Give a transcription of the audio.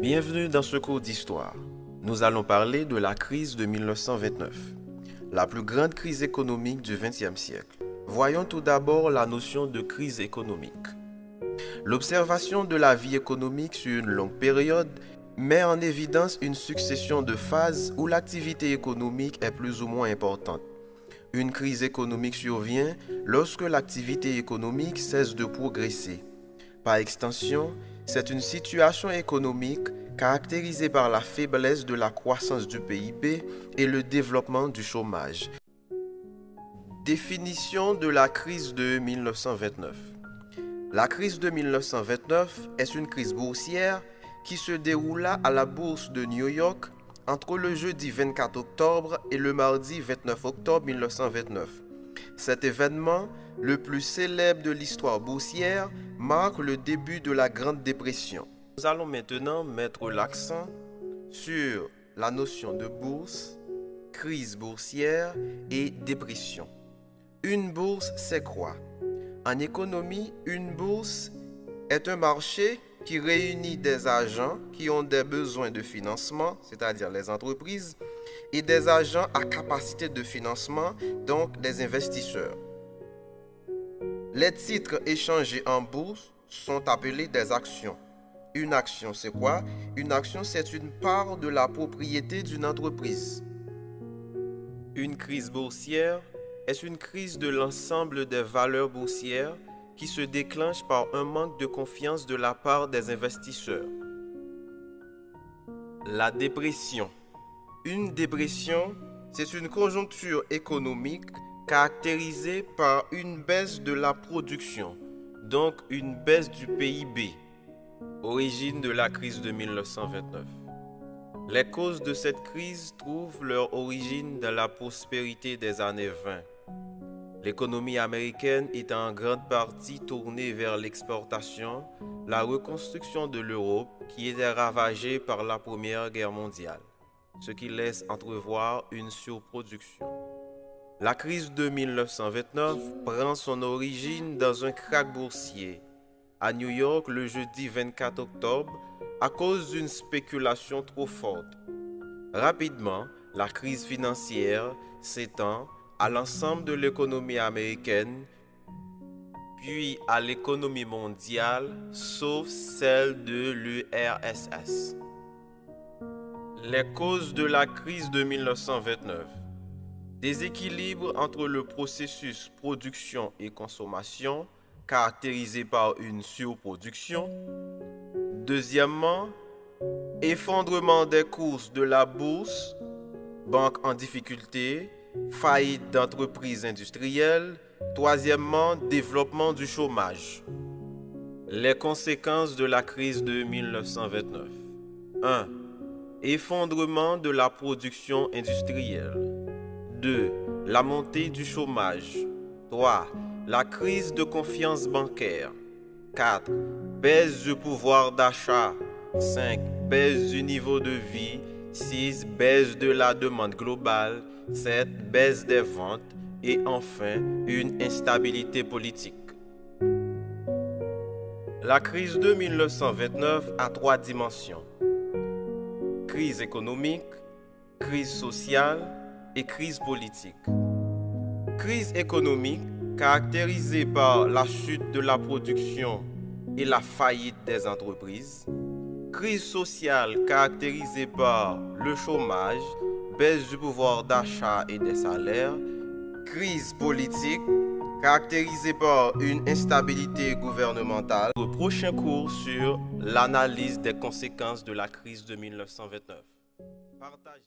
Bienvenue dans ce cours d'histoire. Nous allons parler de la crise de 1929, la plus grande crise économique du XXe siècle. Voyons tout d'abord la notion de crise économique. L'observation de la vie économique sur une longue période met en évidence une succession de phases où l'activité économique est plus ou moins importante. Une crise économique survient lorsque l'activité économique cesse de progresser. Par extension, c'est une situation économique caractérisée par la faiblesse de la croissance du PIB et le développement du chômage. Définition de la crise de 1929. La crise de 1929 est une crise boursière qui se déroula à la bourse de New York entre le jeudi 24 octobre et le mardi 29 octobre 1929. Cet événement, le plus célèbre de l'histoire boursière, marque le début de la Grande Dépression. Nous allons maintenant mettre l'accent sur la notion de bourse, crise boursière et dépression. Une bourse, c'est quoi? En économie, une bourse est un marché qui réunit des agents qui ont des besoins de financement, c'est-à-dire les entreprises, et des agents à capacité de financement, donc des investisseurs. Les titres échangés en bourse sont appelés des actions. Une action, c'est quoi? Une action, c'est une part de la propriété d'une entreprise. Une crise boursière est une crise de l'ensemble des valeurs boursières qui se déclenche par un manque de confiance de la part des investisseurs. La dépression. Une dépression, c'est une conjoncture économique caractérisée par une baisse de la production, donc une baisse du PIB. Origine de la crise de 1929. Les causes de cette crise trouvent leur origine dans la prospérité des années 20. L'économie américaine est en grande partie tournée vers l'exportation, la reconstruction de l'Europe qui était ravagée par la Première Guerre mondiale, ce qui laisse entrevoir une surproduction. La crise de 1929 prend son origine dans un krach boursier à New York le jeudi 24 octobre à cause d'une spéculation trop forte. Rapidement, la crise financière s'étend à l'ensemble de l'économie américaine, puis à l'économie mondiale, sauf celle de l'URSS. Les causes de la crise de 1929. Déséquilibre entre le processus production et consommation, caractérisé par une surproduction. Deuxièmement, effondrement des cours de la bourse, banque en difficulté, faillite d'entreprises industrielles. Troisièmement, développement du chômage. Les conséquences de la crise de 1929. 1. Effondrement de la production industrielle. 2. La montée du chômage. 3. La crise de confiance bancaire. 4. Baisse du pouvoir d'achat. 5. Baisse du niveau de vie. 6. Baisse de la demande globale. 7. Baisse des ventes. Et enfin, une instabilité politique. La crise de 1929 a trois dimensions. Crise économique, crise sociale et crise politique. Crise économique caractérisée par la chute de la production et la faillite des entreprises. Crise sociale caractérisée par le chômage, baisse du pouvoir d'achat et des salaires. Crise politique caractérisée par une instabilité gouvernementale. Le prochain cours sur l'analyse des conséquences de la crise de 1929. Partagez.